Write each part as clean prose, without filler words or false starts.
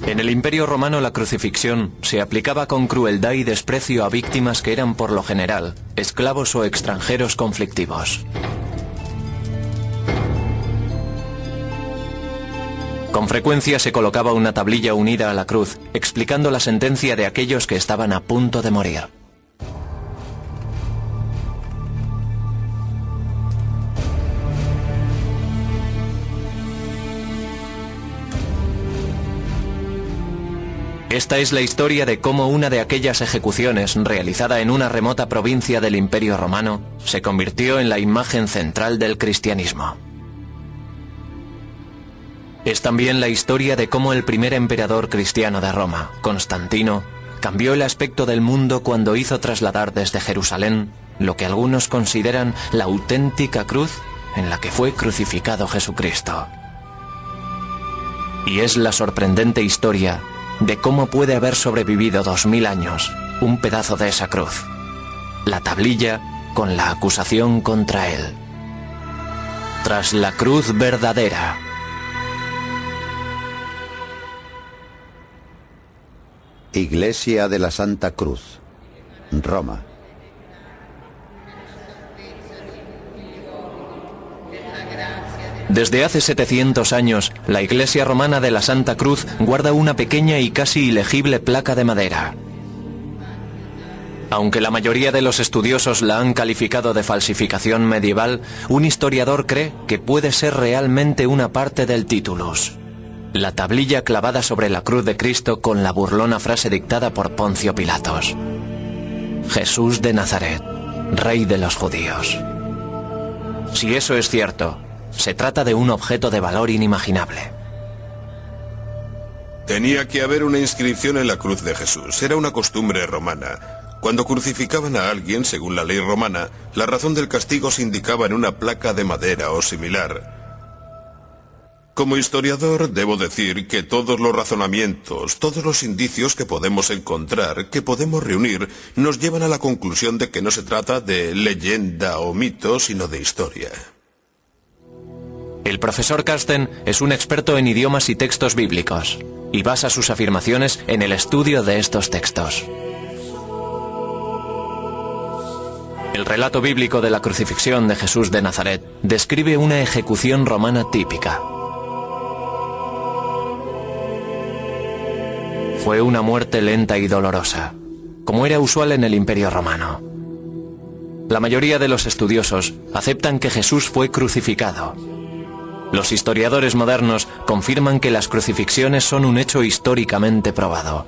En el Imperio Romano la crucifixión se aplicaba con crueldad y desprecio a víctimas que eran por lo general esclavos o extranjeros conflictivos. Con frecuencia se colocaba una tablilla unida a la cruz, explicando la sentencia de aquellos que estaban a punto de morir. Esta es la historia de cómo una de aquellas ejecuciones, realizada en una remota provincia del Imperio Romano, se convirtió en la imagen central del cristianismo. Es también la historia de cómo el primer emperador cristiano de Roma, Constantino, cambió el aspecto del mundo cuando hizo trasladar desde Jerusalén lo que algunos consideran la auténtica cruz en la que fue crucificado Jesucristo. Y es la sorprendente historia de cómo puede haber sobrevivido 2000 años un pedazo de esa cruz, la tablilla con la acusación contra él. Tras la cruz verdadera. Iglesia de la Santa Cruz, Roma. Desde hace 700 años, la Iglesia Romana de la Santa Cruz guarda una pequeña y casi ilegible placa de madera. Aunque la mayoría de los estudiosos la han calificado de falsificación medieval, un historiador cree que puede ser realmente una parte del Titulus, la tablilla clavada sobre la cruz de Cristo con la burlona frase dictada por Poncio Pilatos: Jesús de Nazaret, Rey de los judíos. Si eso es cierto, se trata de un objeto de valor inimaginable. Tenía que haber una inscripción en la cruz de Jesús. Era una costumbre romana. Cuando crucificaban a alguien, según la ley romana, la razón del castigo se indicaba en una placa de madera o similar. Como historiador, debo decir que todos los razonamientos, todos los indicios que podemos encontrar, que podemos reunir, nos llevan a la conclusión de que no se trata de leyenda o mito, sino de historia. El profesor Carsten es un experto en idiomas y textos bíblicos, y basa sus afirmaciones en el estudio de estos textos. El relato bíblico de la crucifixión de Jesús de Nazaret describe una ejecución romana típica. Fue una muerte lenta y dolorosa, como era usual en el Imperio Romano. La mayoría de los estudiosos aceptan que Jesús fue crucificado. Los historiadores modernos confirman que las crucifixiones son un hecho históricamente probado.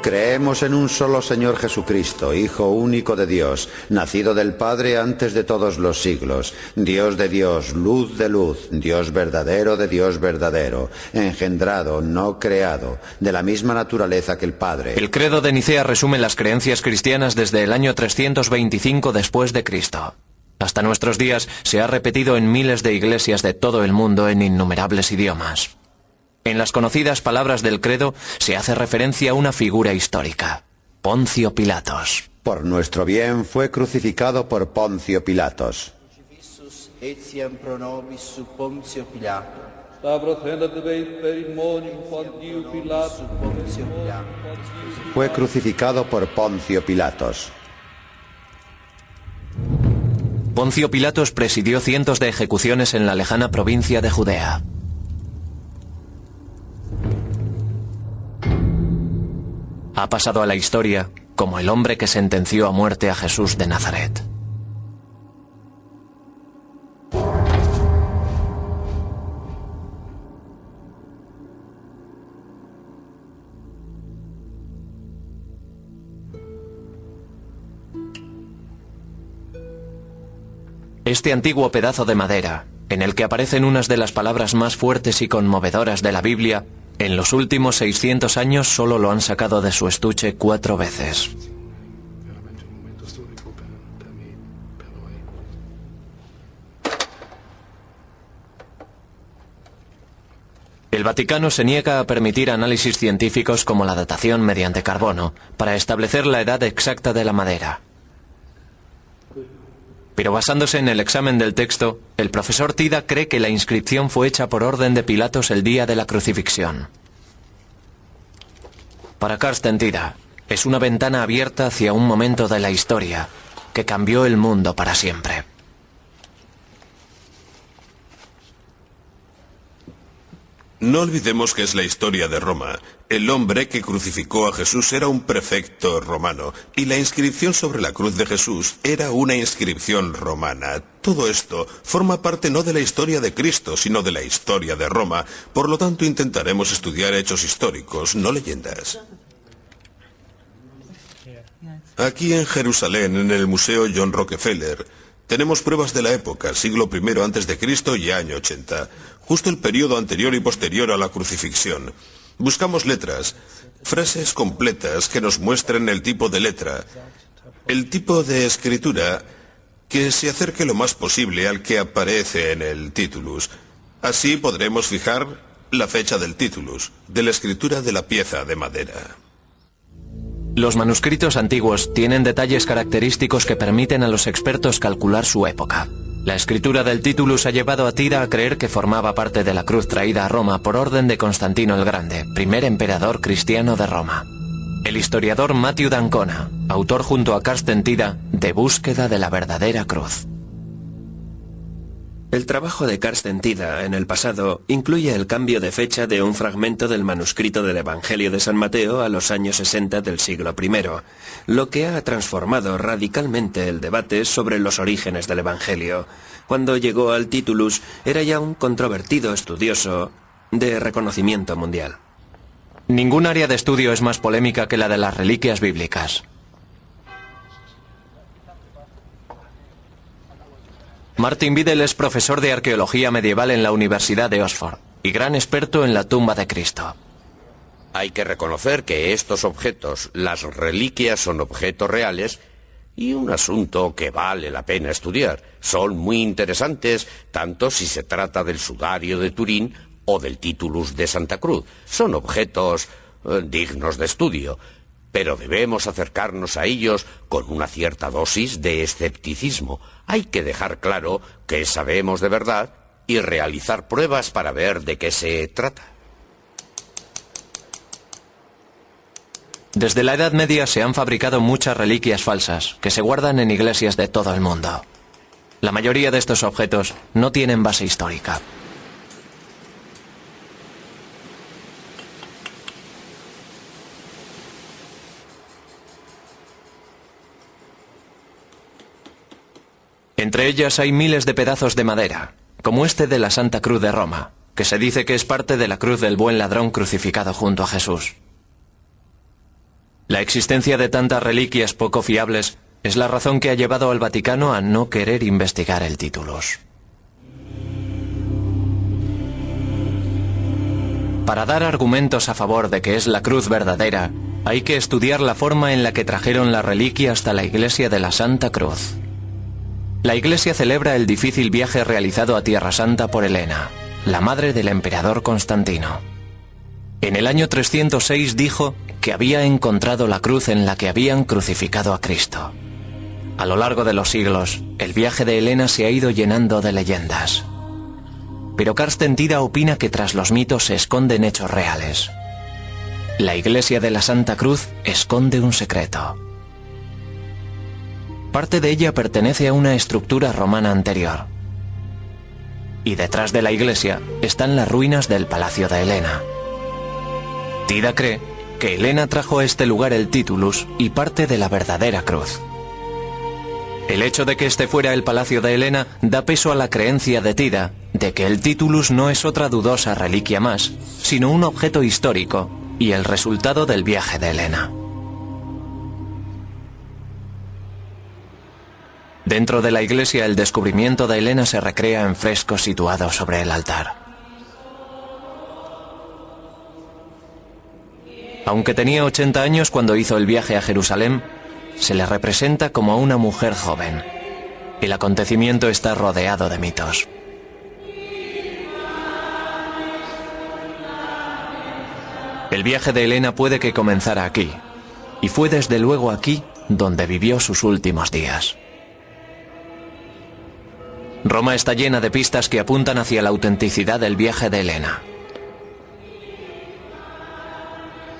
Creemos en un solo Señor Jesucristo, Hijo único de Dios, nacido del Padre antes de todos los siglos, Dios de Dios, luz de luz, Dios verdadero de Dios verdadero, engendrado, no creado, de la misma naturaleza que el Padre. El credo de Nicea resume las creencias cristianas desde el año 325 después de Cristo. Hasta nuestros días se ha repetido en miles de iglesias de todo el mundo en innumerables idiomas. En las conocidas palabras del credo se hace referencia a una figura histórica: Poncio Pilatos. Por nuestro bien fue crucificado por Poncio Pilatos. Fue crucificado por Poncio Pilatos. Poncio Pilatos presidió cientos de ejecuciones en la lejana provincia de Judea. Ha pasado a la historia como el hombre que sentenció a muerte a Jesús de Nazaret. Este antiguo pedazo de madera, en el que aparecen unas de las palabras más fuertes y conmovedoras de la Biblia, en los últimos 600 años solo lo han sacado de su estuche 4 veces. El Vaticano se niega a permitir análisis científicos como la datación mediante carbono para establecer la edad exacta de la madera. Pero basándose en el examen del texto, el profesor Tida cree que la inscripción fue hecha por orden de Pilatos el día de la crucifixión. Para Carsten Tida, es una ventana abierta hacia un momento de la historia que cambió el mundo para siempre. No olvidemos que es la historia de Roma. El hombre que crucificó a Jesús era un prefecto romano y la inscripción sobre la cruz de Jesús era una inscripción romana. Todo esto forma parte no de la historia de Cristo, sino de la historia de Roma. Por lo tanto, intentaremos estudiar hechos históricos, no leyendas. Aquí en Jerusalén, en el Museo John Rockefeller, tenemos pruebas de la época, siglo I a.C. y año 80, justo el periodo anterior y posterior a la crucifixión. Buscamos letras, frases completas que nos muestren el tipo de letra, el tipo de escritura que se acerque lo más posible al que aparece en el titulus. Así podremos fijar la fecha del titulus, de la escritura de la pieza de madera. Los manuscritos antiguos tienen detalles característicos que permiten a los expertos calcular su época. La escritura del Titulus ha llevado a Tida a creer que formaba parte de la cruz traída a Roma por orden de Constantino el Grande, primer emperador cristiano de Roma. El historiador Matthew d'Ancona, autor junto a Carsten Tida de Búsqueda de la verdadera cruz. El trabajo de Carsten Tida en el pasado incluye el cambio de fecha de un fragmento del manuscrito del Evangelio de San Mateo a los años 60 del siglo I, lo que ha transformado radicalmente el debate sobre los orígenes del Evangelio. Cuando llegó al Titulus, era ya un controvertido estudioso de reconocimiento mundial. Ningún área de estudio es más polémica que la de las reliquias bíblicas. Martin Biddle es profesor de arqueología medieval en la Universidad de Oxford y gran experto en la tumba de Cristo. Hay que reconocer que estos objetos, las reliquias, son objetos reales y un asunto que vale la pena estudiar. Son muy interesantes, tanto si se trata del sudario de Turín o del Titulus de Santa Cruz. Son objetos dignos de estudio, pero debemos acercarnos a ellos con una cierta dosis de escepticismo. Hay que dejar claro que sabemos de verdad y realizar pruebas para ver de qué se trata. Desde la Edad Media se han fabricado muchas reliquias falsas que se guardan en iglesias de todo el mundo. La mayoría de estos objetos no tienen base histórica. Entre ellas hay miles de pedazos de madera, como este de la Santa Cruz de Roma, que se dice que es parte de la cruz del buen ladrón crucificado junto a Jesús. La existencia de tantas reliquias poco fiables es la razón que ha llevado al Vaticano a no querer investigar el Titulus. Para dar argumentos a favor de que es la cruz verdadera, hay que estudiar la forma en la que trajeron la reliquia hasta la iglesia de la Santa Cruz. La iglesia celebra el difícil viaje realizado a Tierra Santa por Helena, la madre del emperador Constantino. En el año 306 dijo que había encontrado la cruz en la que habían crucificado a Cristo. A lo largo de los siglos, el viaje de Helena se ha ido llenando de leyendas. Pero Carsten Tida opina que tras los mitos se esconden hechos reales. La iglesia de la Santa Cruz esconde un secreto. Parte de ella pertenece a una estructura romana anterior. Y detrás de la iglesia están las ruinas del Palacio de Helena. Tida cree que Helena trajo a este lugar el Titulus y parte de la verdadera cruz. El hecho de que este fuera el Palacio de Helena da peso a la creencia de Tida de que el Titulus no es otra dudosa reliquia más, sino un objeto histórico y el resultado del viaje de Helena. Dentro de la iglesia el descubrimiento de Helena se recrea en frescos situados sobre el altar. Aunque tenía 80 años cuando hizo el viaje a Jerusalén, se le representa como a una mujer joven. El acontecimiento está rodeado de mitos. El viaje de Helena puede que comenzara aquí, y fue desde luego aquí donde vivió sus últimos días. Roma está llena de pistas que apuntan hacia la autenticidad del viaje de Helena.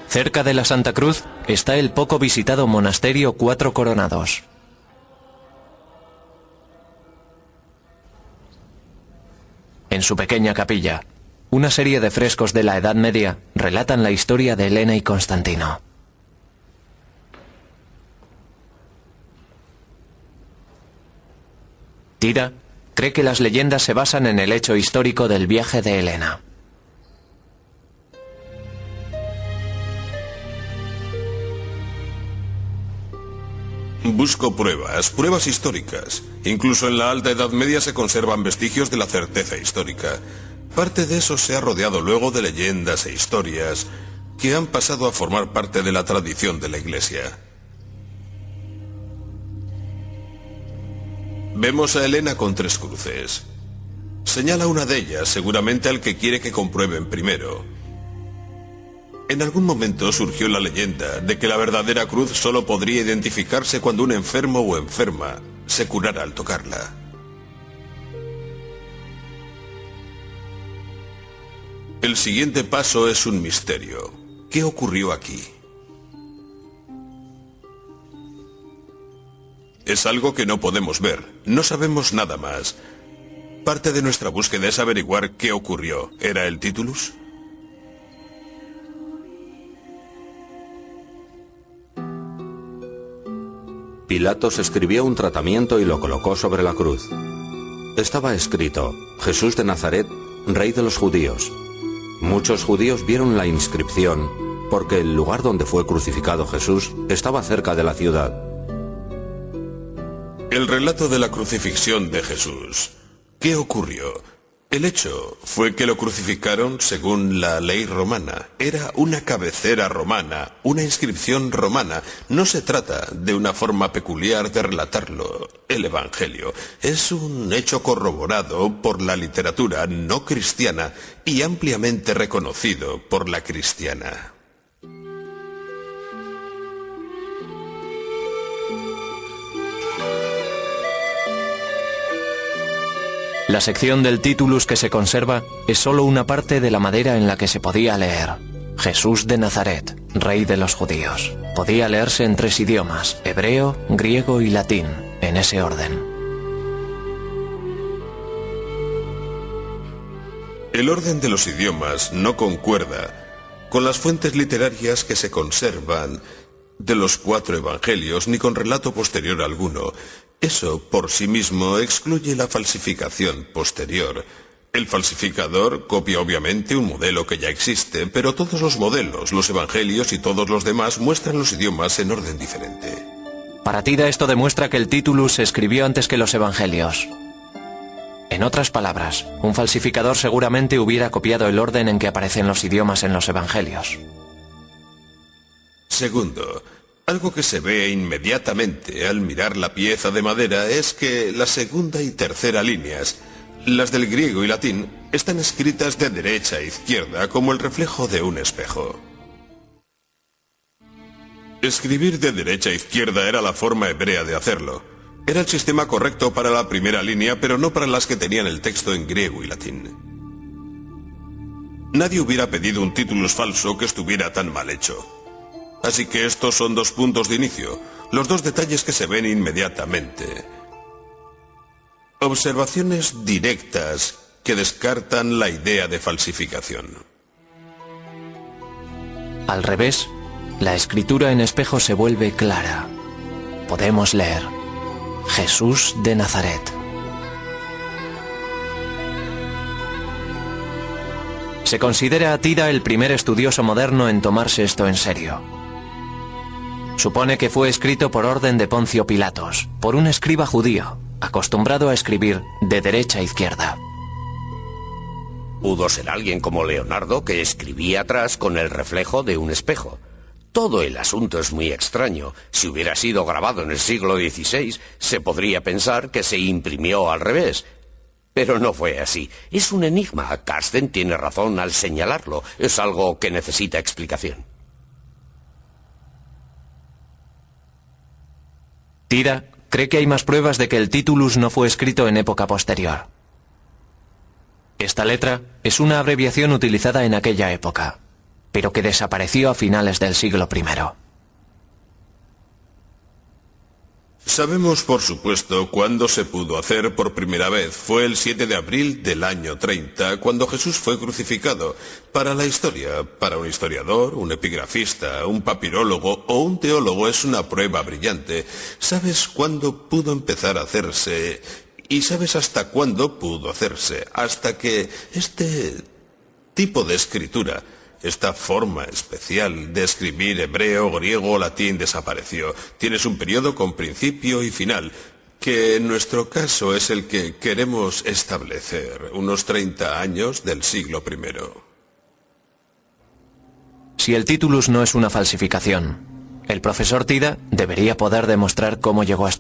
Cerca de la Santa Cruz está el poco visitado monasterio Cuatro Coronados. En su pequeña capilla, una serie de frescos de la Edad Media relatan la historia de Helena y Constantino. Tira cree que las leyendas se basan en el hecho histórico del viaje de Helena. Busco pruebas históricas. Incluso en la Alta Edad Media se conservan vestigios de la certeza histórica. Parte de eso se ha rodeado luego de leyendas e historias que han pasado a formar parte de la tradición de la Iglesia. Vemos a Helena con 3 cruces. Señala una de ellas, seguramente al que quiere que comprueben primero. En algún momento surgió la leyenda de que la verdadera cruz solo podría identificarse cuando un enfermo o enferma se curara al tocarla. El siguiente paso es un misterio. ¿Qué ocurrió aquí? Es algo que no podemos ver. No sabemos nada más. Parte de nuestra búsqueda es averiguar qué ocurrió. ¿Era el titulus? Pilatos escribió un tratamiento y lo colocó sobre la cruz. Estaba escrito: Jesús de Nazaret, Rey de los Judíos. Muchos judíos vieron la inscripción porque el lugar donde fue crucificado Jesús estaba cerca de la ciudad. El relato de la crucifixión de Jesús. ¿Qué ocurrió? El hecho fue que lo crucificaron según la ley romana. Era una cabecera romana, una inscripción romana. No se trata de una forma peculiar de relatarlo. El Evangelio es un hecho corroborado por la literatura no cristiana y ampliamente reconocido por la cristiana. La sección del titulus que se conserva es solo una parte de la madera en la que se podía leer: Jesús de Nazaret, Rey de los Judíos. Podía leerse en 3 idiomas: hebreo, griego y latín, en ese orden. El orden de los idiomas no concuerda con las fuentes literarias que se conservan de los 4 evangelios, ni con relato posterior alguno. Eso por sí mismo excluye la falsificación posterior. El falsificador copia obviamente un modelo que ya existe, pero todos los modelos, los evangelios y todos los demás muestran los idiomas en orden diferente. Para Tida esto demuestra que el titulus se escribió antes que los evangelios. En otras palabras, un falsificador seguramente hubiera copiado el orden en que aparecen los idiomas en los evangelios. Segundo, algo que se ve inmediatamente al mirar la pieza de madera es que la segunda y tercera líneas, las del griego y latín, están escritas de derecha a izquierda como el reflejo de un espejo. Escribir de derecha a izquierda era la forma hebrea de hacerlo. Era el sistema correcto para la primera línea, pero no para las que tenían el texto en griego y latín. Nadie hubiera pedido un titulus falso que estuviera tan mal hecho. Así que estos son 2 puntos de inicio, los 2 detalles que se ven inmediatamente. Observaciones directas que descartan la idea de falsificación. Al revés, la escritura en espejo se vuelve clara. Podemos leer: Jesús de Nazaret. Se considera a Tida el primer estudioso moderno en tomarse esto en serio. Supone que fue escrito por orden de Poncio Pilatos, por un escriba judío, acostumbrado a escribir de derecha a izquierda. Pudo ser alguien como Leonardo, que escribía atrás con el reflejo de un espejo. Todo el asunto es muy extraño. Si hubiera sido grabado en el siglo XVI, se podría pensar que se imprimió al revés. Pero no fue así. Es un enigma. Carsten tiene razón al señalarlo. Es algo que necesita explicación. Tida cree que hay más pruebas de que el Titulus no fue escrito en época posterior. Esta letra es una abreviación utilizada en aquella época, pero que desapareció a finales del siglo I. Sabemos, por supuesto, cuándo se pudo hacer por primera vez. Fue el 7 de abril del año 30, cuando Jesús fue crucificado. Para la historia, para un historiador, un epigrafista, un papirólogo o un teólogo es una prueba brillante. ¿Sabes cuándo pudo empezar a hacerse? ¿Y sabes hasta cuándo pudo hacerse? Hasta que este tipo de escritura, esta forma especial de escribir hebreo, griego o latín desapareció. Tienes un periodo con principio y final, que en nuestro caso es el que queremos establecer, unos 30 años del siglo I. Si el Titulus no es una falsificación, el profesor Tida debería poder demostrar cómo llegó a